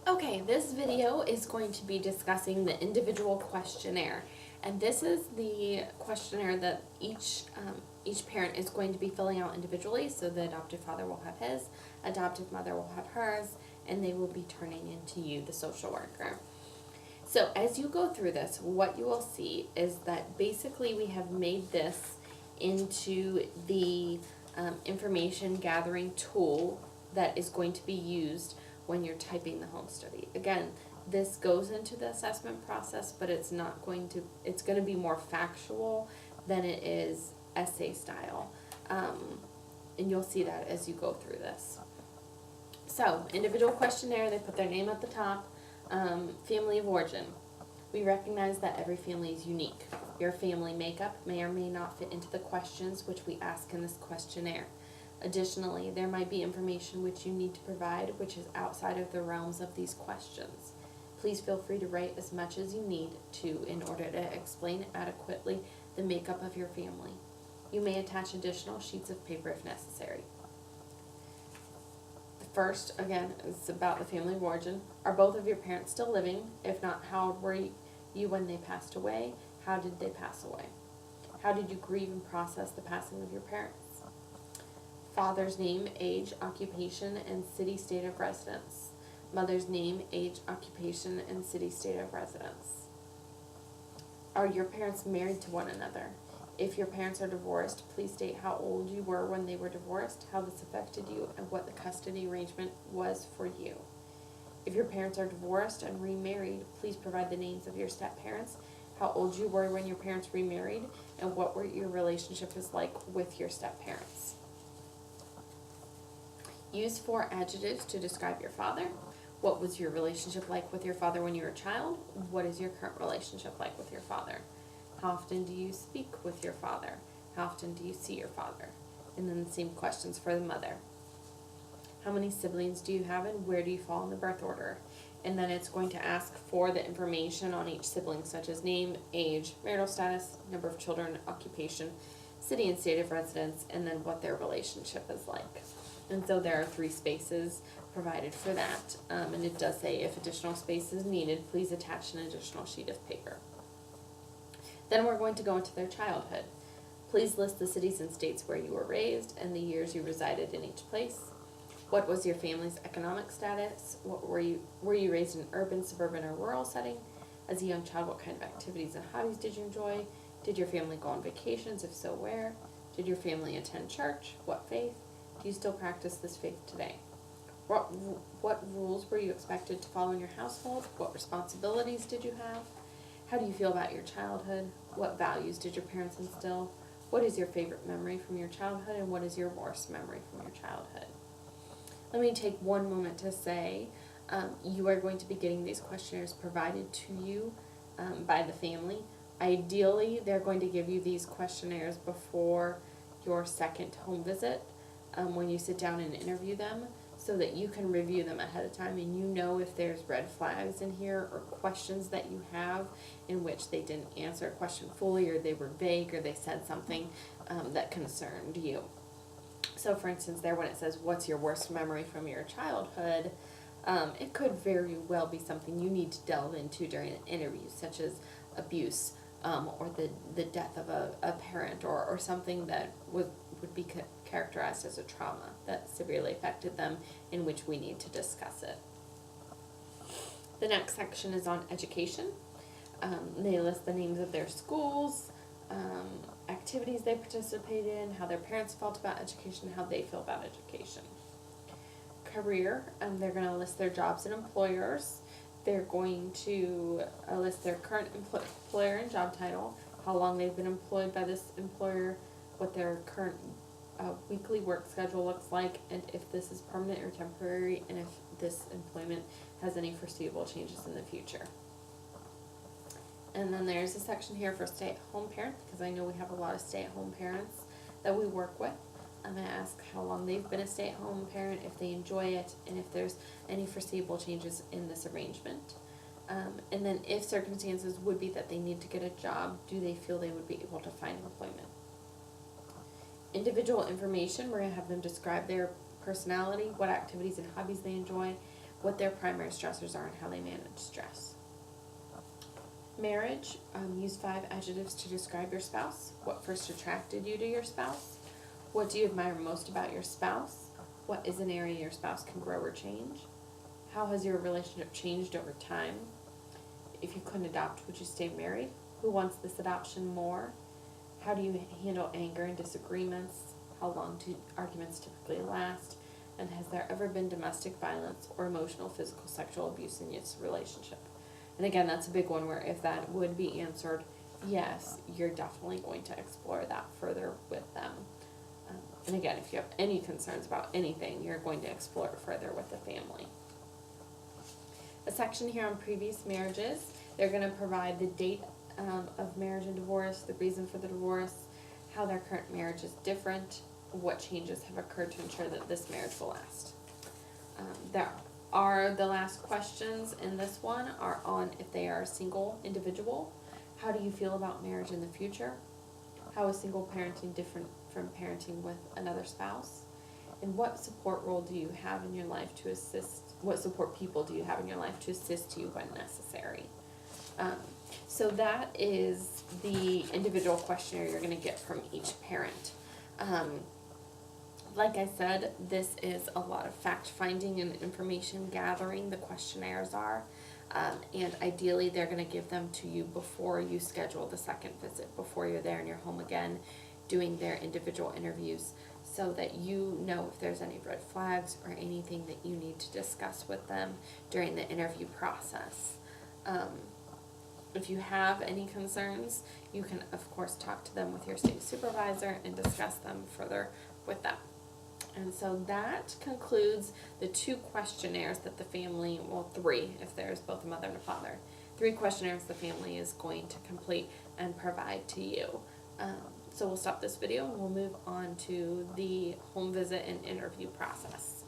Okay, this video is going to be discussing the individual questionnaire, and this is the questionnaire that each parent is going to be filling out individually. So the adoptive father will have his, adoptive mother will have hers, and they will be turning into you, the social worker. So as you go through this, what you will see is that basically we have made this into the information gathering tool that is going to be used when you're typing the home study. Again, this goes into the assessment process, but it's going to be more factual than it is essay style. And you'll see that as you go through this. So, individual questionnaire, they put their name at the top. Family of origin. We recognize that every family is unique. Your family makeup may or may not fit into the questions which we ask in this questionnaire. Additionally, there might be information which you need to provide which is outside of the realms of these questions. Please feel free to write as much as you need to in order to explain adequately the makeup of your family. You may attach additional sheets of paper if necessary. The first, again, is about the family of origin. Are both of your parents still living? If not, how old were you when they passed away? How did they pass away? How did you grieve and process the passing of your parents? Father's name, age, occupation, and city, state of residence. Mother's name, age, occupation, and city, state of residence. Are your parents married to one another? If your parents are divorced, please state how old you were when they were divorced, how this affected you, and what the custody arrangement was for you. If your parents are divorced and remarried, please provide the names of your step-parents, how old you were when your parents remarried, and what your relationship is like with your step-parents. Use 4 adjectives to describe your father. What was your relationship like with your father when you were a child? What is your current relationship like with your father? How often do you speak with your father? How often do you see your father? And then the same questions for the mother. How many siblings do you have and where do you fall in the birth order? And then it's going to ask for the information on each sibling, such as name, age, marital status, number of children, occupation, city and state of residence, and then what their relationship is like. And so there are 3 spaces provided for that. And it does say if additional space is needed, please attach an additional sheet of paper. Then we're going to go into their childhood. Please list the cities and states where you were raised and the years you resided in each place. What was your family's economic status? Were you raised in an urban, suburban, or rural setting? As a young child, what kind of activities and hobbies did you enjoy? Did your family go on vacations? If so, where? Did your family attend church? What faith? Do you still practice this faith today? What rules were you expected to follow in your household? What responsibilities did you have? How do you feel about your childhood? What values did your parents instill? What is your favorite memory from your childhood, and what is your worst memory from your childhood? Let me take one moment to say you are going to be getting these questionnaires provided to you by the family. Ideally, they're going to give you these questionnaires before your second home visit when you sit down and interview them, so that you can review them ahead of time and you know if there's red flags in here or questions that you have in which they didn't answer a question fully, or they were vague, or they said something that concerned you. So for instance, there when it says, what's your worst memory from your childhood, it could very well be something you need to delve into during an interview, such as abuse, or the death of a parent, or something that would be characterized as a trauma that severely affected them, in which we need to discuss it. The next section is on education. They list the names of their schools, activities they participated in, how their parents felt about education, how they feel about education. Career, they're going to list their jobs and employers. They're going to list their current employer and job title, how long they've been employed by this employer, what their current weekly work schedule looks like, and if this is permanent or temporary, and if this employment has any foreseeable changes in the future. And then there's a section here for stay-at-home parents, because I know we have a lot of stay-at-home parents that we work with. I'm going to ask how long they've been a stay-at-home parent, if they enjoy it, and if there's any foreseeable changes in this arrangement. And then if circumstances would be that they need to get a job, do they feel they would be able to find employment? Individual information, we're going to have them describe their personality, what activities and hobbies they enjoy, what their primary stressors are and how they manage stress. Marriage, use 5 adjectives to describe your spouse. What first attracted you to your spouse? What do you admire most about your spouse? What is an area your spouse can grow or change? How has your relationship changed over time? If you couldn't adopt, would you stay married? Who wants this adoption more? How do you handle anger and disagreements? How long do arguments typically last? And has there ever been domestic violence or emotional, physical, sexual abuse in your relationship? And again, that's a big one where if that would be answered yes, you're definitely going to explore that further with them. And again, if you have any concerns about anything, you're going to explore it further with the family. A section here on previous marriages. They're going to provide the date of marriage and divorce, the reason for the divorce, how their current marriage is different, what changes have occurred to ensure that this marriage will last. The last questions in this one are on if they are a single individual. How do you feel about marriage in the future? How is single parenting different from parenting with another spouse? And what support role do you have in your life to assist? What support people do you have in your life to assist you when necessary? So that is the individual questionnaire you're going to get from each parent. Like I said, this is a lot of fact finding and information gathering, the questionnaires are. And ideally, they're going to give them to you before you schedule the second visit, before you're there in your home again, doing their individual interviews, so that you know if there's any red flags or anything that you need to discuss with them during the interview process. If you have any concerns, you can, of course, talk to them with your state supervisor and discuss them further with them. And so that concludes the 2 questionnaires that the family, well, 3, if there's both a mother and a father, 3 questionnaires the family is going to complete and provide to you. So we'll stop this video and we'll move on to the home visit and interview process.